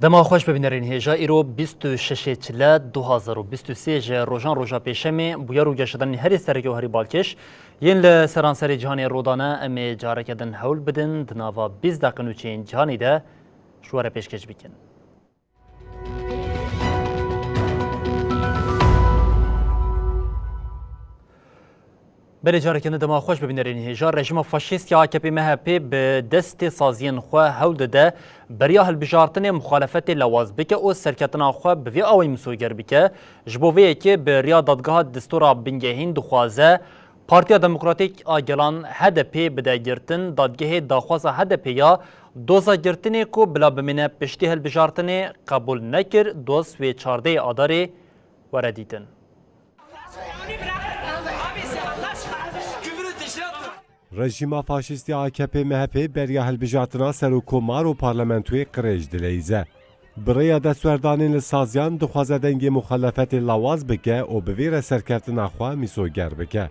دما خوش ببینرین هیجا ایرو 26 چله 2023 جه روژان روژا پیشمی بویا رو گشتن هری سرگی و هری بالکش ین لسرانسری جهانی رودانه امی جاره کدن حول بدن دناوا 20 دقیقه چین جهانی ده شواره پیشکش بکن. بله جاره کنه دما خوش ببینرین هیجا رژیم فاشیست یا AKP MHP به دست سازین خواه حول ده بریا هلبجارتن مخالفت لواز بکه او سرکتنا خواه بوی آوی مسوگر بکه جبویه که به ریا دادگاه دستورا بنگهین دخوازه پارتیا دموکراتیک آگلان HDP بده گرتن دادگاه داخواز HDP یا دوزا گرتنی کو بلا بمینه پشتی هلبجارتن قبول نکر دوز و 14 آداری وردیدن. رژیما فاشیستی AKP MHP بریا هلبجارتنا سروکومار و پارلمنتوی قریج دلیزه. برای دستوردانین لسازیان دخوازه دنگی مخالفت لواز بکه و بویر سرکتنا خواه میسوگر بکه.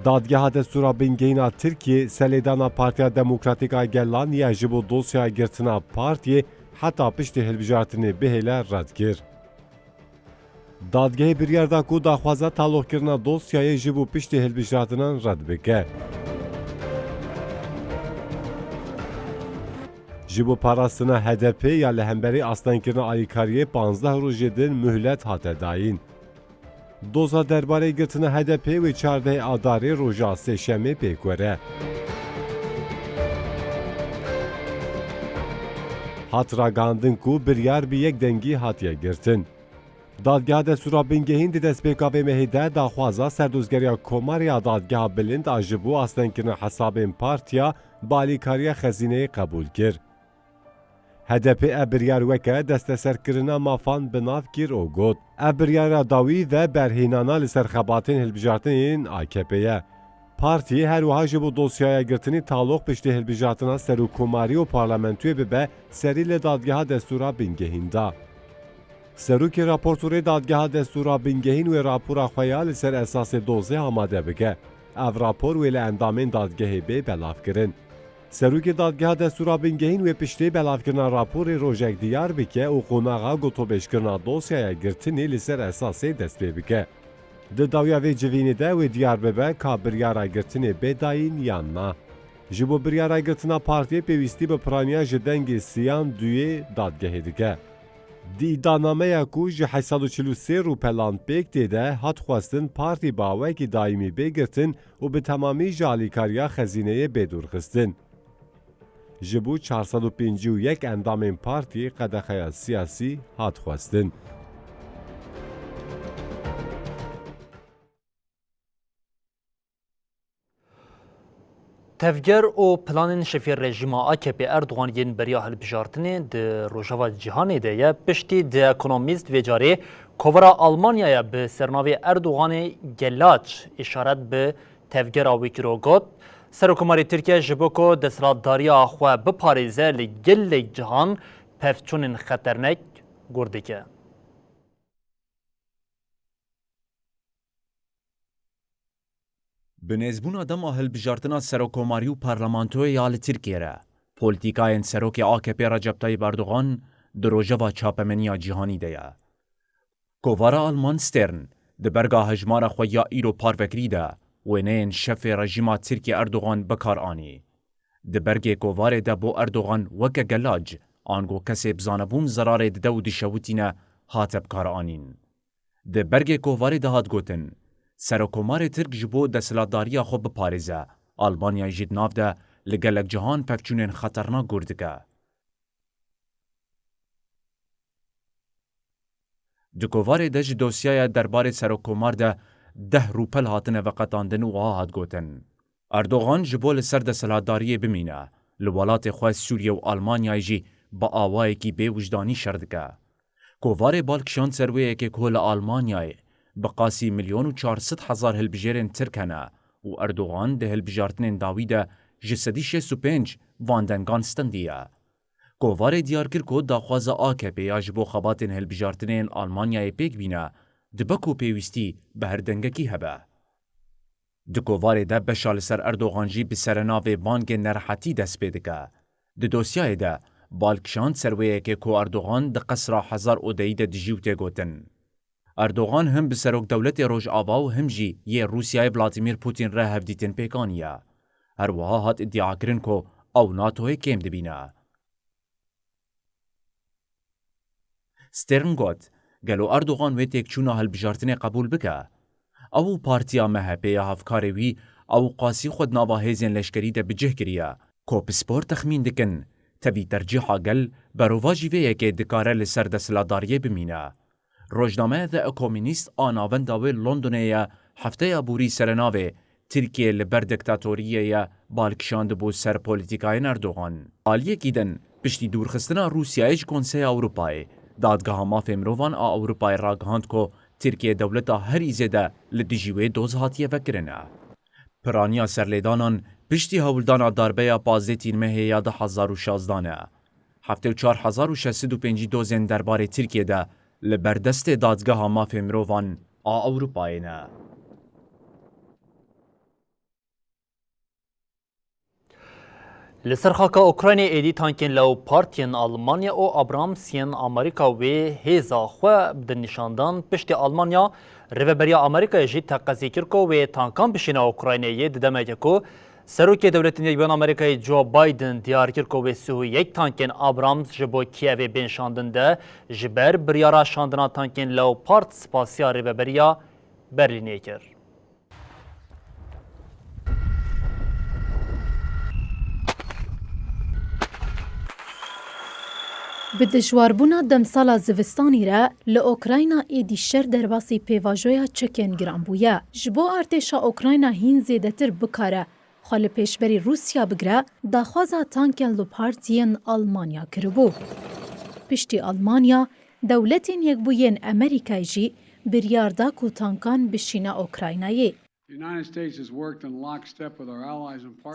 دادگاه دستورا بنگهینا ترکیه سلیدانا پارتیا دموکراتیک آگلان یا جبو دوسیا گرتنا پارتی حتی پشتی هلبجارتنی بهیله رد کر. دادگاه بریاردا کو داخوازه تعلق کرنا دوسیای جبو پشتی هلبجارتنان رد بکه. جبو پاراستنا HDP یا لهمبری اصلان کرنا آلیکاریه 15 روزیدن مهلت هاته داین. دوزا درباره گرتنا HDP و 14 آداری روژا سهشنبه پیکوره. هات راگاندن کو بریار بی یک دنگی هاتیه گرتن. دادگاه دستورا بنگهین دست پیکاوی مهیده داخوازا سردوزگریا کوماریا دادگاه بلند آجبو اصلن کرنا حسابین پارتیا بالیکاریا خزینه قبول کرد. HDP ابریار وکه دست سرکرنا مافان بناف گیر او گود. ابریار داوی و برهینانا لسرخباتین هلبجارتین AKP'ye. Parti her wiha ji bo dosyaya girtinî talok piştî hilbijatına serokkomarî û parlamentûyê bibe serî li dadgeha destûra bingehîn da. Serokê raportorê dadgeha destûra bingehîn wê rapora xwe ya li ser esasê dozê amade bike. Ev rapor wê li endamên dadgehê bê belavkirin. Serokê dadgeha destûra bingehîn wê piştî belavkirina raporê rojek diyar bike û qonaxa gotobêjkirina dosyaya girtinî li ser esasê dest pê bike. Di dawya vê civînê de wê diyar bibe ka biryara girtinê bêdayîn yan na. Ji bo biryara girtina partiyê pêwîstî bi piraniya ji dengê siyan duyê dadgehê dike. Di îddianameya ku ji 843 rûpelan pêk tê de hat xwestin partî bawekî daîmî bêgirtin û bi temamî ji alîkariya xezîneyê bêdûrxistin. Ji bo 451 endamên partiyê qedexeya siyasî hat xwestin. تفجر او پلان شفیر رژیم AKP اردوغان ین بریا هلبجارتنی ده روژاوا جهانی ده یا پشتی ده اکونومیست و جاری کوورا آلمانیا به سرناوی اردوغان گلاچ اشارت به تفجر آویکرو گوت سرکوماری ترکیه جبوکو دستلاتداری آخوا بپاریزه لگل جهان پفچون خطرنک گردکه. بنێزبوونا dema hilbijartina serokkomarî û parlamentoyê ya li Tirkiye re, polîtikayên serokê AKP Recep Tayyip Erdogan di rojeva çapemeniya cîhanî de ye. Kovara Alman Stern di berga hejmara xwe ya îro parvekirî de wêneyên şefê rejîma Tirkiye Erdogan bikar anî. Di bergê kovarê de bo Erdogan weke gelac ango kesê bizanebûn zerarê dide û dişewitîne hate bikar anîn. Di bergê kovarê de hat gotin Serokkomarê Tirk ji bo desthilatdariya xwe biparêze, Almanya jî di nav de li gelek cihan pevçûnên xeternak gûr dike. Di kovarê de ji dosyaya derbarê serokkomar de 10 روپل هاتنه وقتاندن و هات گوتن. اردوغان جبو لسر دستهلاتداری بمینه. لولات خواه سوریه و آلمانیای جی با آوائي کی بے وجدانی شردکه. کووار بالکشان سرویه که کل آلمانیای بقاسی 1,400,000 هلبجیرن ترکنه و اردوغان ده هلبجارتنین داویده جسدی 65 واندنگان ستندیه. کووار دیار کر که داخواز AKP یا جبو خباتن هلبجارتنین آلمانیای پیک بینه دبکو پیوستی به هر دنگکی هبه. د کووار ده بشال سر اردوغان جی به سرناو بانگ نرحتی دست پیدکه. د دوسیای ده بالکشان سرویه که کو اردوغان د قصرا 1000 اودهی ده دجیو تگوتن. اردوغان هم به سروک دولت روش آبا و هم جی یه روسیای ولادیمیر پوتین را هفدیتن پیکانیه. هر وها هات ادعا کرن که او ناتوی کم دبینه. سترن گوت گلو اردوغان وی تک چونا هلبجارتن قبول بکه. او پارتیا مهپی هفکاروی او قاسی خود نواهیزین لشکری ده بجه کریه که پسپور تخمین دکن تبی ترجیحا گل برواجی ویه که دکاره لسر دستلاداریه بمینه. روزنامه ده اکومینیست آناونداوی لندنه هفته بوری سرناوه ترکیه لبر دکتاتوریه بالکشاند بو سر پولیتیکای اردوغان. آلیه گیدن پشتی دورخستنا روسیایش کنسه اوروپای دادگاه مافی مروان اوروپای راگهاند که ترکیه دولتا هر ایزده لدیجیوه دوز هاتیه وکرنه. پرانیا سرلیدانان پشتی هولدانا داربه پازدیتین مهی یاد 2016 هفته 4605 دوزن درباره ترکیه ده لبردست دادگاه مافی مروان اوروپای نه. لسر خاکا اوکراینی ایدی تانکین لو پارتین آلمانیا و ابرامسین امریکا و هیزا خو بدن نشاندان پشت آلمانیا ریوبریا امریکا جی تقاضی کرد و تانکان بشینا اوکراینی ددمه کو سروک دولت نیبان امریکای جو بایدن دیار کرد و سو یک تانکین ابرامس جبو کیوی بین شاندن ده جبر بریارا شاندنا تانکین لو پارت سپاسیا ریوبریا برلینی کرد. به دجواربونا دمسالا زوستانی را لأوکراینا ایدی شر درباسی پیواجویا چکن گران بویا. جبو ارتشا اوکراینا هین زیده تر بکاره خال پیشبری روسیا بگره داخوازا تانکن لوپارتین آلمانیا کربو. پشتی آلمانیا دولتین یک بوین امریکای جی بریاردا کو تانکان بشینا اوکراینایی.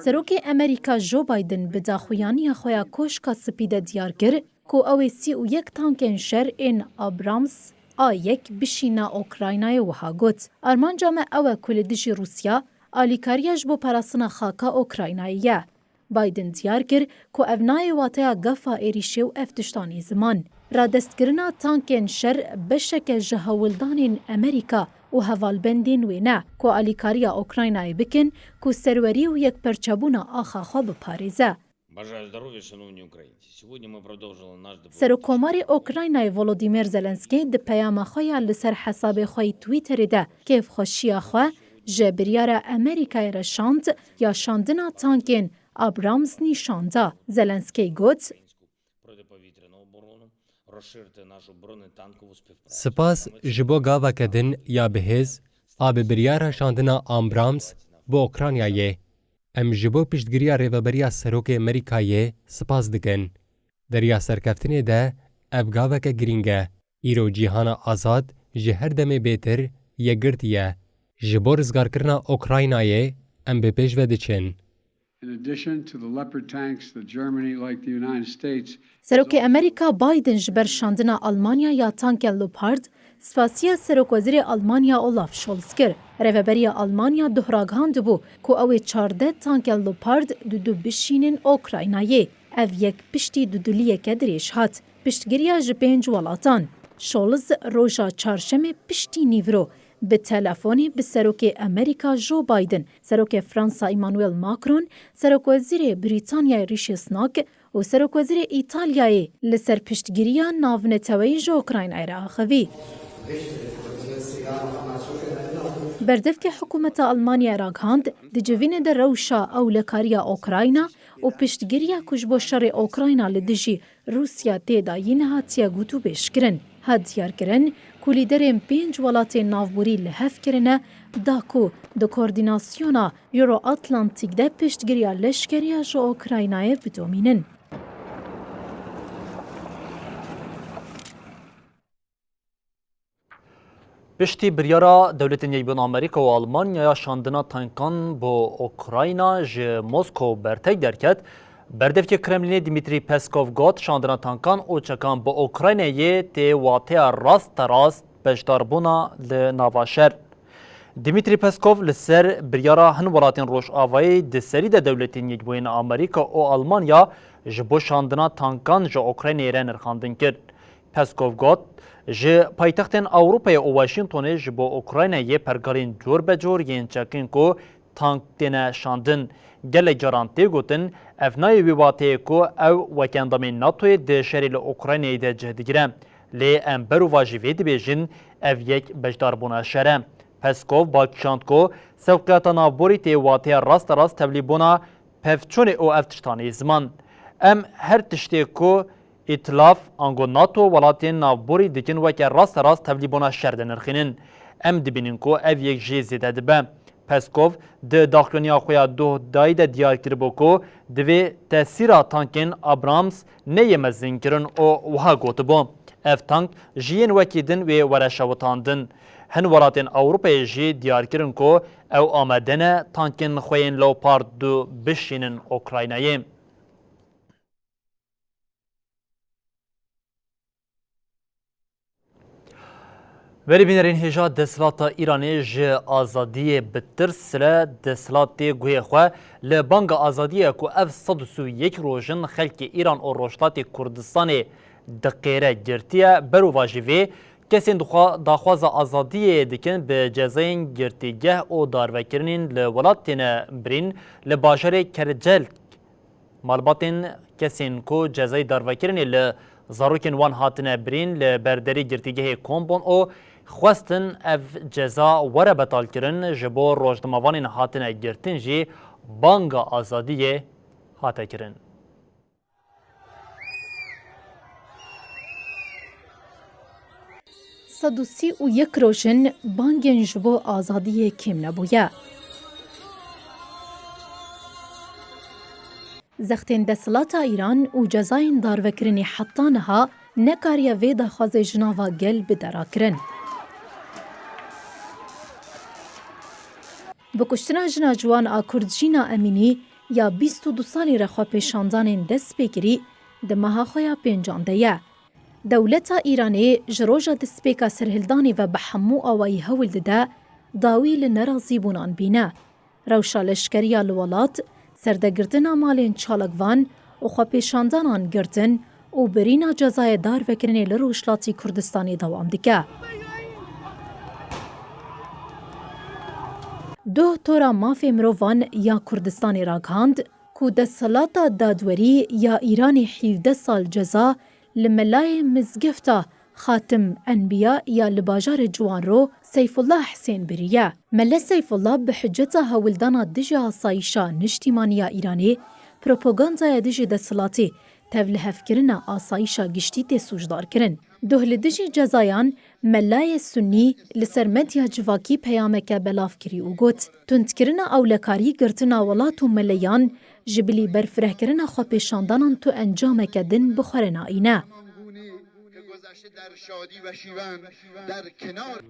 سروکی امریکا جو بایدن به داخویانی خویا کوشکا سپیده دیار کرد کو اوی 31 تانکن شر این ابرامس آیک بشینا اوکراینای وها گوت. ارمان جامع اوه کلدیجی روسیا آلیکاریاش بو پراسنا خاکا اوکرایناییه. بایدن دیار کرد کو اونای واتیا گفا ایریشی و افتشتانی زمان. را دستگرنا تانکن شر بشک جهولدانین امریکا و هوالبندین وینه کو آلیکاریا اوکراینای بکن کو سروری و یک پرچبونا آخا خواب پاریزه. سروکوماری اوکراینای ولودیمیر زلنسکی د پیام خویا لسر حساب خوی توییتر ده کیف خوشیا خو جبریار امریکای را شاند یا شاندنا تانکین ابرامز نیشانده. زلنسکی گوت سپاس جبو گاوا کدن یا بهز آب بریارا شاندنا آمبرامز بو اوکرانیایه. ام جبو پشتگیریا ریوبریا سروک امریکایه سپاس دکن. دریا سرکفتنی ده افگاوه که گرینگه. ایرو جیهانا آزاد جهر دم بیتر یگرتیه. جبو رزگار کرنا اوکراینایه ام بپیش و دچن. سروک امریکا بایدن جبر شاندنا آلمانیا یا تانک لوپارد سپاسیا سروک وزیر آلمانیا اولاف شولز کرد. ریوبریا آلمانیا دهراگهاند بو که اوی 14 تانک لوپارد دو بشینن اوکراینایی. او یک پشتی دودولیه که دریش هات. پشتگیریا جپینج ولاتان. شولز روژا چارشم پشتی نیورو به تلفنی به سروک امریکا جو بایدن، سروک فرانسا ایمانوئل ماکرون، سروک وزیر بریتانیای ریشی سناک و سروک وزیر ایتالیای لسر پشتگیریا ناونتوی جو اوکراین ایرا خوی. بردف که حکومت آلمانیا راگهاند دی جوین در روشا او لکاریا اوکراینا و پشتگیریا کش با شر اوکراینا لدیجی روسیا تیدا ینها تیا گوتو بشکرن. هد دیار کرن ku lîderên 5 welatên navborî li hev kirine da ku di koordînasyona Euro-Atlantik de piştgiriya leşkeriya ji Ukraynayê bidomînin. Piştî biryara dewletên Yekbûn Amerîka û Almanyaya şandina tankan bo Ukrayna ji Moskow bertek derket, berdevkê Kremlînê Dmitry Peskov got şandina tankan û çekan bo Ukraynayê tê wateya rast beşdarbûna li nava şer. Dmitry Peskov li ser biryara hin welatên Rojavayê di serî de dewletên Yekbûyên Amerîka û Almanya ji bo şandina tankan ji Ukraynayê re nirxandin kir. Peskov got, ji paytextên Ewropayê û Washingtonê ji bo Ukraynayê pergalên corbecor yên çekin ku tank têne şandin. Gelek caran tê gotin, ev nayê wî wateyê ku ew wek endamên NATOyê di şerê li Ukraynayê de cih digire. Lê em berûva jî vê dibêjin ev yek bejdarbûna şer e. Peskov bakişand ku sevqiyata navborî tê wateya rast tevlîbûna pevçûnê û ev tiştanê ziman. Em her tiştê ku İtilaf ango NATO welatên navborî dikin weke rast tevlîbûna şer de nirxînin. Em dibînin ku ev yek jê zêde dibe. Peskov di daxiliniya xwe ya dayî de diyar kiribû ku divê tesîra tankên Abrams neyê mezinkirin û wiha gotibû. Ev tank ji yên wekî din wê were şewitandin. Hin welatên Ewropayê jî diyar kirin ku ew amade ne tankên xwe yên Leopard 2 bişînin Ukraynayê. Verî bînerên hêja desthilata Îranê ji azadiyê bi tirs re desthilate guhê xwe li Banga Azadiyê ku ev 101 rojin xelkê Îran û Rojhilatê Kurdistanê diqêre girtiye berûva jî vê kesên daxwaza azadiyê dikin bi cezayên girtîgeh û darvekirinên li welat têne birîn li bajarê Kercel malbatên kesên ku cezayê darvekirinê li zarokên wan hatine birîn li berderî girtîgehê Kombon û xwestin ev ceza were betalkirin ji bo rojnimavanên hatine girtin jî Banga Azadiyê hate kirin. Sedûsî û yek rojin bangên ji bo azadiyê kêm nebûye. Zextên desthilata Îran û cezayên darvekirinê heta niha nekariye vê daxwazê ji nava gel bi dera kirin. Bi kuştina jina ciwan a Kurd Jîna Emînî ya 22 salê re xwe pêşandanên dest pêkirî di meha xwe ya pêncan de ye. Dewleta Îranê ji roja destpêka serhildanê ve bi hemû awayî hewil dide, dawî li nerazîbûnan bîne. Rewşa leşkeriya li welat, serdegirtina malên çalakvan û xwepêşandanan girtin û birîna cezayê darvekirinê li Rojhilatê Kurdistanê dewam dike. Duh tora mafê mirovan ya Kurdistanê ragihand ku desthilata dadwerî ya Îranê 17 sal ceza li melayê mizgefta Xatim Enbiya ya li bajarê Ciwanro Seyfullah Hesên biriye. Mele Seyfullah bi hiceta hewildana dijî asayîşa niştîmaniya Îranê, propagandaya dijî desthilatê tev li hevkirina asayîşa giştî tê sûcdar kirin. Duh li dijî cezayan melayê Sunnî li ser medya civakî peyameke belav kirî û got tundkirina ewlekarî girtina welat û meleyan ji bilî berfirehkirina xwepêşandanan tu encameke din bixwere naîne.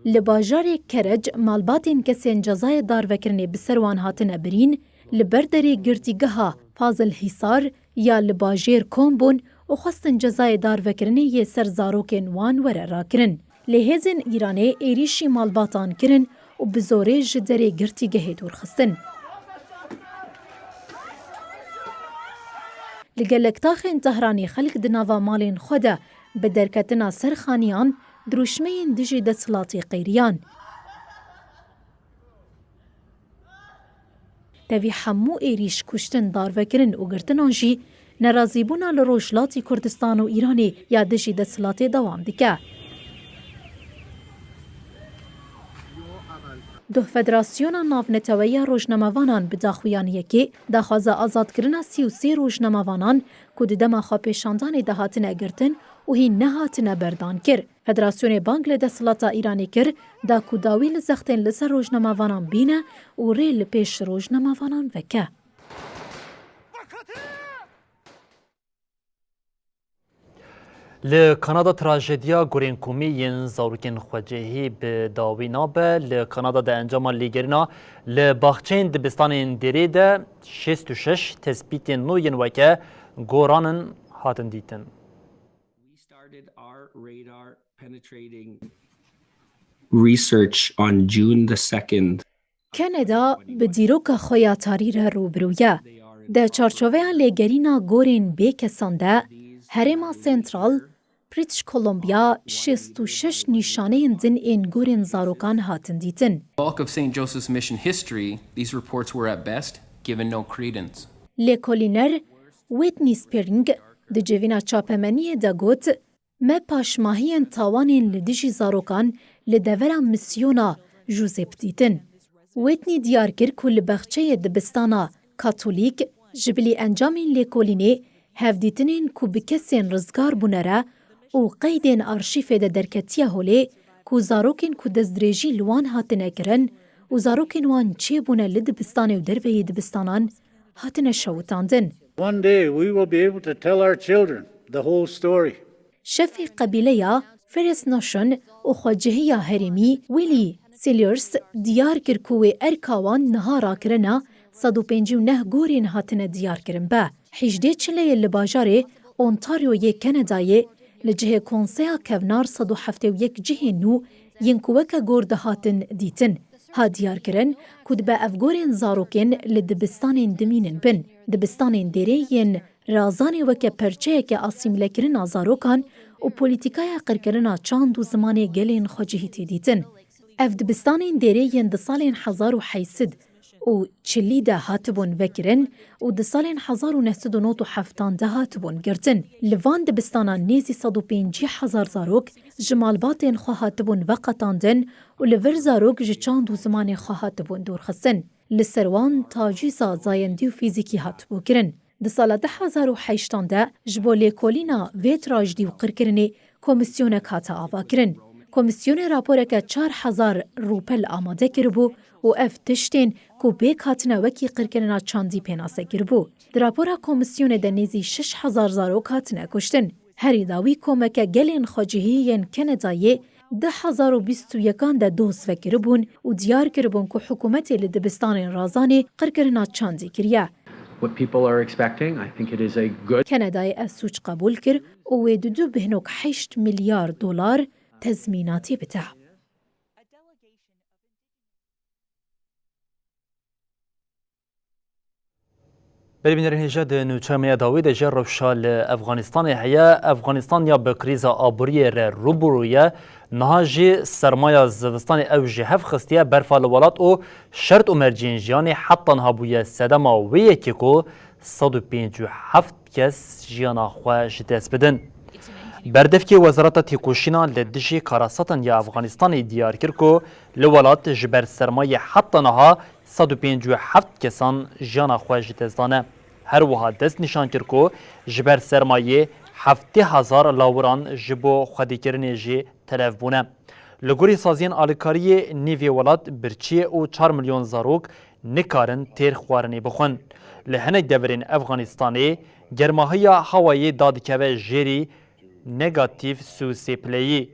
Li bajarê Kerec malbatên kesên cezayê darvekirinê bi ser wan hatine birîn li ber derê girtîgeha Fazil Hîsar ya li bajêr Kombon û xwestin cezayê darvekirinê yê ser zarokên wan were rakirin. Lê hêzên Îranê êrîşî malbatan kirin û bi zorê ji derê girtîgehê dûrxistin. Li gelek taxên Tehranê xelk di nava malên xwe de bi derketina serxaniyan dirûşmeyên dijî desthilatê qeyriyan. Tevî hemû êrîş kuştin darvekirin û girtinan jî nerazîbûna li Rojhilatê Kurdistan û Îranê ya dijî desthilatê dewam dike. Duh Federasyona Navneteweya Rojnamavanan bi daxuyaniyekê daxwaza azadkirina 33 rojnamavanan ku di dema xwepêşandanê de hatine girtin û hîn nehatine berdan kir. فدراسیون بانک له دسلطا ایرانی کر دا کوداوی لزختین لسر روزنامه‌وانان بینه و ری لپیش روزنامه‌وانان وکه. لکانادا تراژدیا گورینکومی ین زاروکین خوجهی به داوی نابه لکانادا ده انجام لیگرینا لباخچین دبستان دیری ده 66 تثبیت نو ین وکه گورانن هاتن دیتن. We started our radar penetrating research on June the 2nd. کانادا به دیروکا خویا تاریره روبرویه. ده چارچوه لیگرینا گورین بی کسانده هرما سنترال بریتیش کولومبیا 66 نشانه دن این گورین زاروکان هاتن دیتن. bulk of St. Joseph's mission history, these reports were at best given no credence. لیکولینر ویتنی سپرینگ ده جوینا چاپمنی ده گوت ما پاشماهین تاوانین لدیجی زاروکان لدورا مسیونا جوزیب دیتن. ویتنی دیار کر کل بخچه دبستانا کاتولیک جبلی انجامین لیکولینی هفدیتنین کو بکسین رزگار بونره و قیدین آرشیف ده درکتیه هولی کو زاروکین کو دزدریجی لوان هاتنه کرن و زاروکین وان چه بونه لدبستان و دروی دبستانان هاتنه شوتاندن. One day we will be able to tell our children the whole story. شفی قبیله فرس ناشن و خواجهی هرمی ویلی سیلیرس دیار کر کوی ارکاوان نهارا کرنا 159 گورین هاتنه دیار کرن با. 18 چله لباجاره اونتاریوی کانادای لجهه کنسیا کونار 171 جهه نو ینکوکا گورده هاتن دیتن. ها دیار کرن کود با افگورین زاروکین لدبستانین دمینن بن. دبستانین دیرین رازانی وکه پرچه که آسیمله کرن زاروکان و پولیتیکای قرکرنا چاند و زمان گلین خواجهی دیتن. اف دبستانین دیرین ده سالین 1800 و چلی ده هاتبون وکرن و ده سالین 1970 ده هاتبون گرتن. لوان دبستانان نیزی 150,000 زاروک جمالباتین خواه هاتبون وقتاندن و لور زاروک جچاند و زمان خواه هاتبون دورخستن. لسروان تاجیزا زایندی و فیزیکی هاتبو کرن. ده سال 2008 ده جبو لیکولینا ویت راجدی و قرکرنی کمیسیون کاتا آوا کرن. کمیسیون راپورکه 4,000 روپل آماده کربو و اف تشتین کو بیک هاتنه وکی قرکرنا چاندی پیناسه کربو. در راپورا کمیسیون دنیزی 6,000 زاروک هاتنه کشتن. هری داوی کمکه گلین خواجهی کانادایی 2021 ده دوز وکربون و دیار کربون که حکومت لدبستان رازانی قرکرنا چاندی کریه. What people are expecting, I think it is a good. کانادای السوچ قبول کر و ویددو بهنوک 8 ملیار دلار تزمیناتی بته. بریم نرین هجا ده نوچه داوی ده جر روشال افغانستان هیا افغانستان یا به کریزا آبوری روبرویه نهاجی سرمایه زوستان اوجی هف خستیه برفال ولات و شرط و مرجینجیانی حتی نهابویه سدما ویه که کو 157 کس جیانا خواه جدس بدن. بردف که وزارت تیکوشینا لدجی کاراساتن یا افغانستان دیار کرد که لولات جبر سرمایه حتی نها 157 کسان جیانا خواه جدس دانه. هر وها دست نشان کرد که جبر سرمایه 7,000 لاوران جبو خودی کرنه جی تلف بونه. لگوری سازین آلکاری نیوی ولات برچیه و 4 میلیون زاروک نکارن تیر خوارنی بخون. لحنک دورین افغانستانی گرماهی هوایی دادکوه جیری نگاتیو سوسی پلیی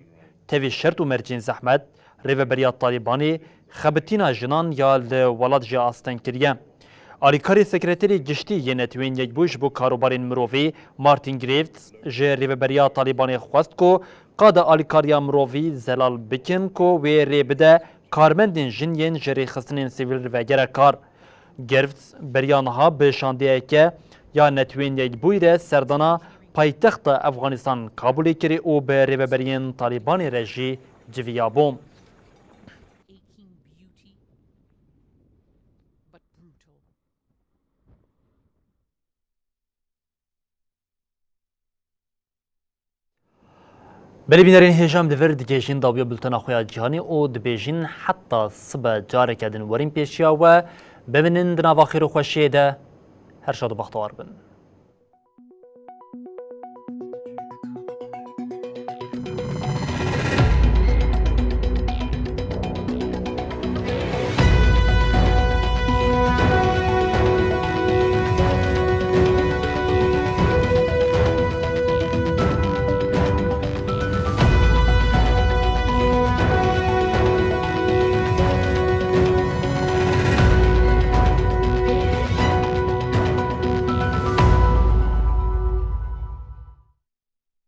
تیوی شرط و مرجین زحمت ریو بریاد طالبانی خبتینا جنان یا لولاد جی آستن کریه. آلیکاری سکرتری گشتی یه نتوین یک بوش بو کاروبارین مروفی مارتین گریفتس جه ریو بریاد طالبانی خواست که قاد آلیکاریا مروفی زلال بکن که وی ری بده کارمندین جنین جری خستنین سیویل و گره کار. گریفتس بریانها به شاندیه که یا نتوین یک بویره سردانا پایتخت افغانستان کابلی کری او به ریوبرین طالبانی رژی جویابوم. بلی بینرین هجام دور دیگهشین داویا بلتنا خویا جهانی او دبیجین حتی صبح جاره کدن ورین پیشیا و ببینن دناوا خیر و خوشیه ده هر شاد و بختوار بن.